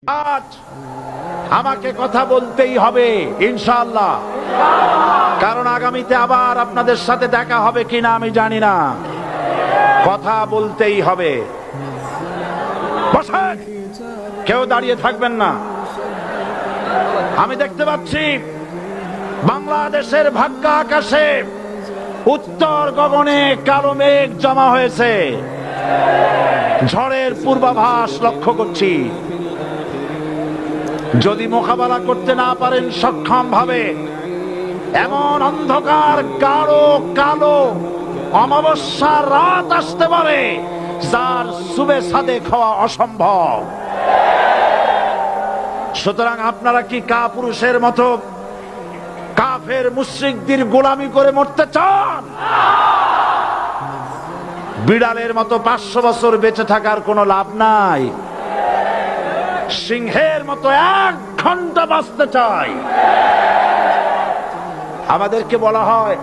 আজ আমাকে কথা বলতেই হবে ইনশাআল্লাহ, কারণ আগামীতে আবার আপনাদের সাথে দেখা হবে কিনা আমি জানি না। কথা বলতেই হবে। বসেন, কেউ দাঁড়িয়ে থাকবেন না। আমি দেখতে পাচ্ছি বাংলাদেশের ভাগ্য আকাশে উত্তর গগনে কালো মেঘ জমা হয়েছে। ঝড়ের পূর্বাভাস লক্ষ্য করছি। যদি মোকাবেলা করতে না পারেন সক্ষম ভাবে, এমন অন্ধকার গাঢ় কালো অমাবস্যার রাত আসতে পারে যার সুবে সাদেক হওয়া অসম্ভব। সুতরাং আপনারা কি কাপুরুষের মতো কাফের মুশরিকদের গোলামি করে মরতে চান? বিড়ালের মতো 500 বছর বেঁচে থাকার কোনো লাভ নাই। সিংহের মতো 1 ঘন্টা বাঁচতে চাই। আমাদেরকে বলা হয়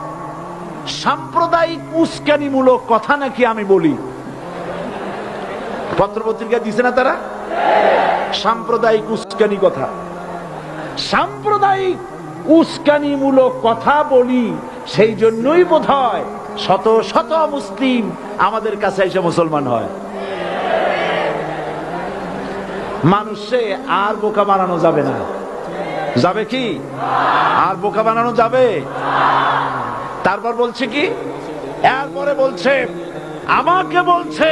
সাম্প্রদায়িক উস্কানিমূলক কথা নাকি আমি বলি। পত্রপত্রিকা দিছে না তারা? সাম্প্রদায়িক উস্কানি কথা, সাম্প্রদায়িক উস্কানিমূলক কথা বলি। সেই জন্যই বোধহয় শত শত মুসলিম আমাদের কাছে এসে মুসলমান হয়। মানুষে আর বোকা বানানো যাবে না। যাবে কি? আর বোকা বানানো যাবে? তারপর বলছে কি? এরপরে বলছে আমাকে বলছে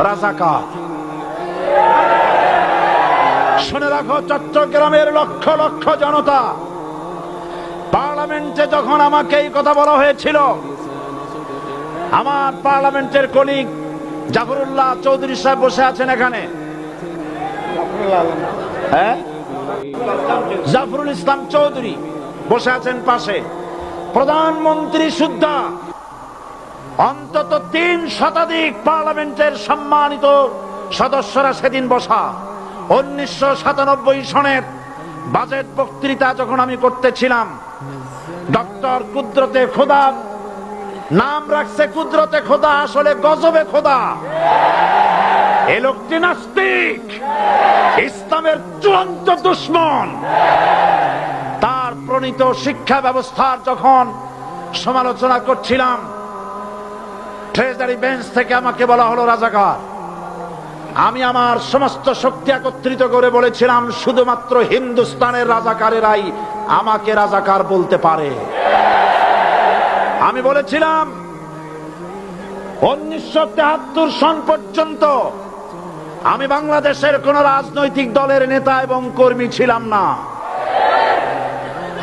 রাজাকার। শুনে রাখো চট্টগ্রামের লক্ষ লক্ষ জনতা, পার্লামেন্টে যখন আমাকে এই কথা বলা হয়েছিল, আমার পার্লামেন্টের কলিগ জাফরুল্লাহ চৌধুরী সাহেব বসে আছেন এখানে। হ্যাঁ, জাফরুল ইসলাম চৌধুরী বসে আছেন পাশে। প্রধানমন্ত্রী সুদ্ধা, অন্তত 3 শতাধিক পার্লামেন্টের সম্মানিত সদস্যরা সেদিন বসা। 1997 সনের বাজেট বক্তৃতা যখন আমি করতেছিলাম, ডক্টর কুদরতে খোদা, নাম রাখছে কুদরতে খোদা, আসলে গজবে খোদা। এ লোকটি নাস্তিক, ইসলামের চূড়ান্ত দুশমন। তার প্রণীত শিক্ষা ব্যবস্থার যখন সমালোচনা করছিলাম, ট্রেজারি বেঞ্চ থেকে আমাকে বলা হলো রাজাকার। আমি আমার সমস্ত শক্তি একত্রিত করে বলেছিলাম শুধুমাত্র হিন্দুস্তানের রাজাকারেরাই আমাকে রাজাকার বলতে পারে। আমি বলেছিলাম 1973 সন পর্যন্ত আমি বাংলাদেশের কোন রাজনৈতিক দলের নেতা এবং কর্মী ছিলাম না।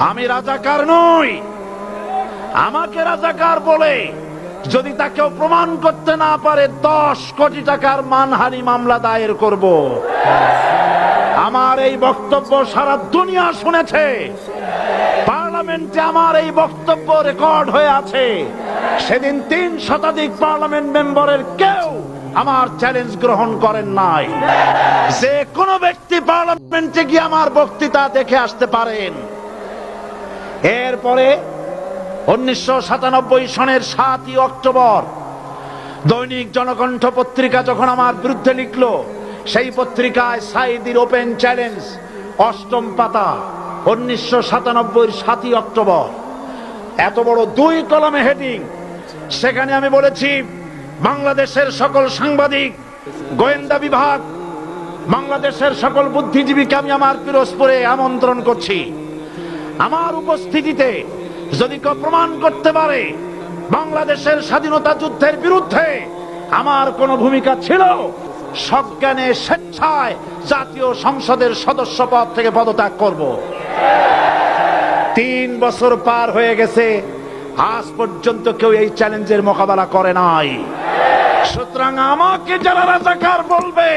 আমি রাজাকার নই। আমাকে রাজাকার বলে যদি তাকেও প্রমাণ করতে না পারে 10 কোটি টাকার মানহানি মামলা দায়ের করব। আমার এই বক্তব্য সারা দুনিয়া শুনেছে। পার্লামেন্টে আমার এই বক্তব্য রেকর্ড হয়ে আছে। সেদিন 3 শতাধিক পার্লামেন্ট মেম্বারের কেউ আমার চ্যালেঞ্জ গ্রহণ করেন নাই। যে কোনো ব্যক্তি পার্লামেন্টে গিয়ে আমার বক্তৃতা দেখে আসতে পারেন। এরপরে 1997 সনের 7ই অক্টোবর দৈনিক জনকণ্ঠ পত্রিকা যখন আমার বিরুদ্ধে লিখল, সেই পত্রিকায় সাইদির ওপেন চ্যালেঞ্জ 8ম পাতা, 1997 7ই অক্টোবর, এত বড় 2 কলমে হেডিং। সেখানে আমি বলেছি বাংলাদেশের সকল সাংবাদিক, গোয়েন্দা বিভাগ, বাংলাদেশের সকল বুদ্ধিজীবীকে আমি আমার পিরোজপুরে আমন্ত্রণ করছি। আমার উপস্থিতিতে যদি কেউ প্রমাণ করতে পারে বাংলাদেশের স্বাধীনতা যুদ্ধের বিরুদ্ধে আমার কোনো ভূমিকা ছিল, সজ্ঞানে স্বেচ্ছায় জাতীয় সংসদের সদস্য পদ থেকে পদত্যাগ করব। 3 বছর পার হয়ে গেছে, আজ পর্যন্ত কেউ এই চ্যালেঞ্জের মোকাবেলা করে নাই। সুতরাং আমাকে যারা রাজাকার বলবে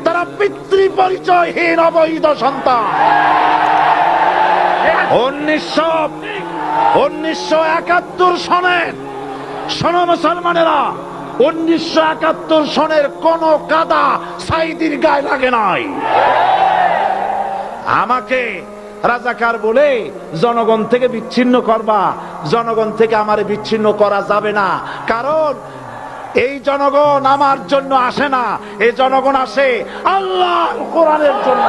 তারা পিতৃ পরিচয়হীন অবৈধ সন্তান। 1971 সনের, শোনো মুসলমানেরা, 1971 সনের কোন কাদা সাইদির গায়ে লাগে নাই। আমাকে রাজাকার বলে জনগণ থেকে বিচ্ছিন্ন করবা। জনগণ থেকে আমারে বিচ্ছিন্ন করা যাবে না, কারণ এই জনগণ আমার জন্য আসে না, এই জনগণ আসে আল্লাহ কোরআনের জন্য।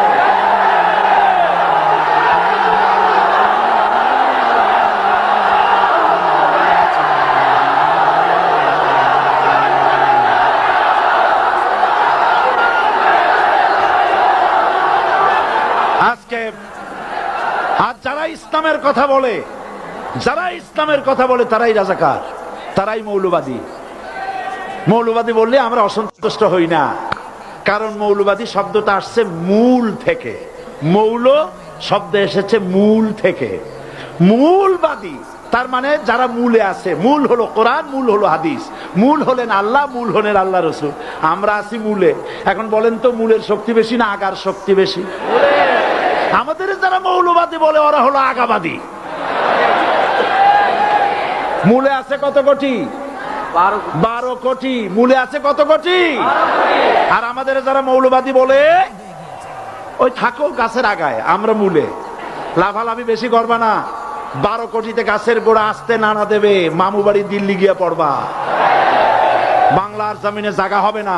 আজকে আর যারা ইসলামের কথা বলে, যারা ইসলামের কথা বলে তারাই রাজাকার, তারাই মৌলবাদী। মৌলবাদী বললে আমরা অসন্তুষ্ট হই না, কারণ মৌলবাদী শব্দটা আসছে মূল থেকে। মৌল শব্দ এসেছে মূল থেকে। মূলবাদী তার মানে যারা মূলে আছে। মূল হলো কোরআন, মূল হলো হাদিস, মূল হলেন আল্লাহ, মূল হলেন আল্লাহ রসুল। আমরা আছি মূলে। এখন বলেন তো মূলের শক্তি বেশি না আগার শক্তি বেশি? আমাদের যারা মৌলবাদী বলে ওরা হলো আগাবাদী। মূলে আছে কত কোটি? 12 কোটি। মূলে আছে কত কোটি? আর আমাদের যারা মৌলবাদী বলে ওই থাকো গাছের আগায়, আমরা মূলে। লাভালাভি বেশি করবা না, 12 কোটিতে গাছের গোড়া আসতে নানা দেবে, মামু বাড়ি দিল্লি গিয়ে পড়বা, বাংলার জমিনে জায়গা হবে না।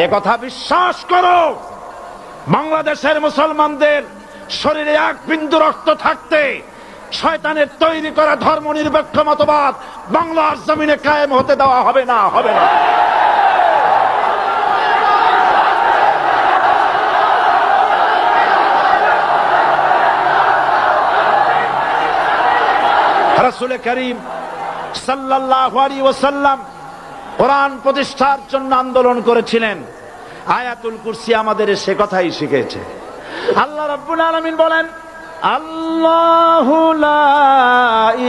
এ কথা বিশ্বাস করো। বাংলাদেশের মুসলমানদের শরীরে এক বিন্দু রক্ত থাকতে শয়তানের তৈরি করা ধর্ম নিরপেক্ষ মতবাদ বাংলার জমিনে কায়েম হতে দেওয়া হবে না, হবে না। রাসূল করিম সাল্লাল্লাহু আলাইহি ওয়াসাল্লাম কোরআন প্রতিষ্ঠার জন্য আন্দোলন করেছিলেন। আয়াতুল কুরসি আমাদের সে কথাই শিখেছে। আল্লাহ রাব্বুল আলামিন বলেন, আল্লাহু লা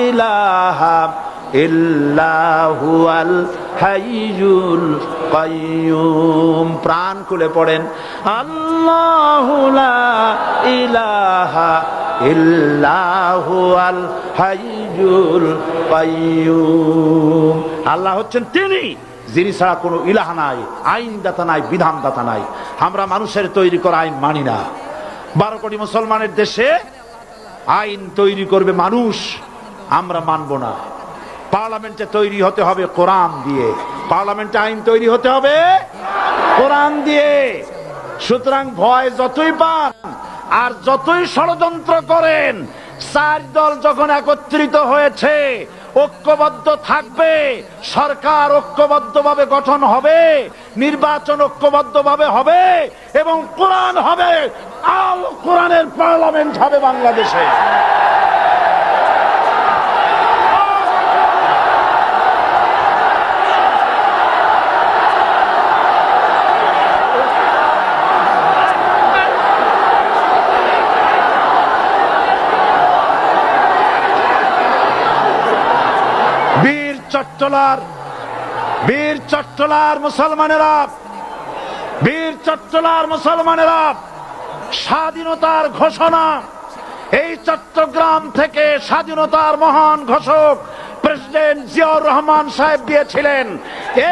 ইলাহা ইল্লা হুয়াল হাইয়ুল কাইয়ুম। প্রাণ খুলে পড়েন, আল্লাহু লা ইলাহা ইল্লা হুয়াল হাইয়ুল কাইয়ুম। আল্লাহ হচ্ছেন তিনি, যিনি ছাড়া কোনো ইলাহ নাই, আইনদাতা নাই, বিধানদাতা নাই। আমরা মানুষের তৈরি করা আইন মানি না। 12 কোটি মুসলমানের দেশে আইন তৈরি করবে মানুষ, আমরা মানব না। পার্লামেন্টে তৈরি হতে হবে কোরআন দিয়ে, পার্লামেন্টে আইন তৈরি হতে হবে কোরআন দিয়ে। সুতরাং ভয় যতই পান আর যতই ষড়যন্ত্র করেন, 4 দল যখন একত্রিত হয়েছে, ঐক্যবদ্ধ থাকবে, সরকার ঐক্যবদ্ধভাবে গঠন হবে, নির্বাচন ঐক্যবদ্ধভাবে হবে এবং কোরআন হবে, আল কোরআনের পার্লামেন্ট হবে বাংলাদেশে। বীর চট্টলার মুসলমানেরা, বীর চট্টলার মুসলমানেরা স্বাধীনতার ঘোষণা এই চট্টগ্রাম থেকে স্বাধীনতার মহান ঘোষক প্রেসিডেন্ট জিয়াউর রহমান সাহেব দিয়েছিলেন।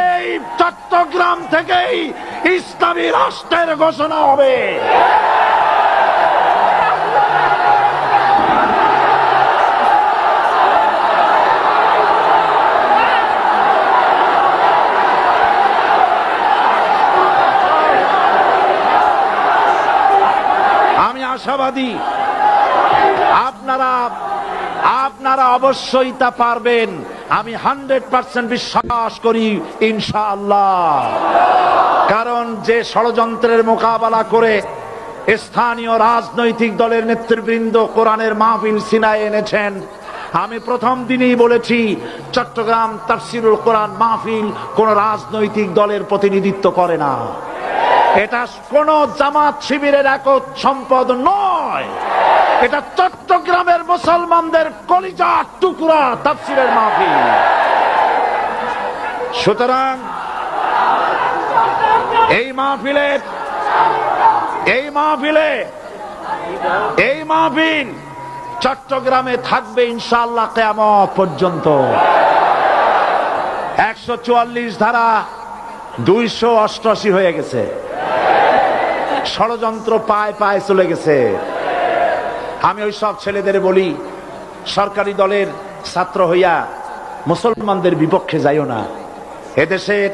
এই চট্টগ্রাম থেকেই ইসলামী রাষ্ট্রের ঘোষণা হবে। আশাবাদী আপনারা অবশ্যই তা পারবেন। আমি 100% বিশ্বাস করি ইনশাআল্লাহ। কারণ যে ষড়যন্ত্রের মোকাবেলা করে স্থানীয় রাজনৈতিক দলের নেতৃবৃন্দ কোরআনের মাহফিল সিনায় এনেছেন, আমি প্রথম দিনই বলেছি চট্টগ্রাম তাফসিরুল কোরআন মাহফিল কোন রাজনৈতিক দলের প্রতিনিধিত্ব করে না। এটা কোন জামাত শিবিরের একক সম্পদ নয়, এটা চট্টগ্রামের মুসলমানদের কলিজার টুকরা তাফসিরের মাহফিল। সুতরাং এই মাহফিল চট্টগ্রামে থাকবে ইনশাআল্লাহ কিয়ামত পর্যন্ত। 144 ধারা 288 হয়ে গেছে, ষড়যন্ত্র পায় পায় চলে গেছে। আমি ওই সব ছেলেদের বলি, সরকারি দলের ছাত্র হইয়া মুসলমানদের বিপক্ষে যাইও না। এদেশের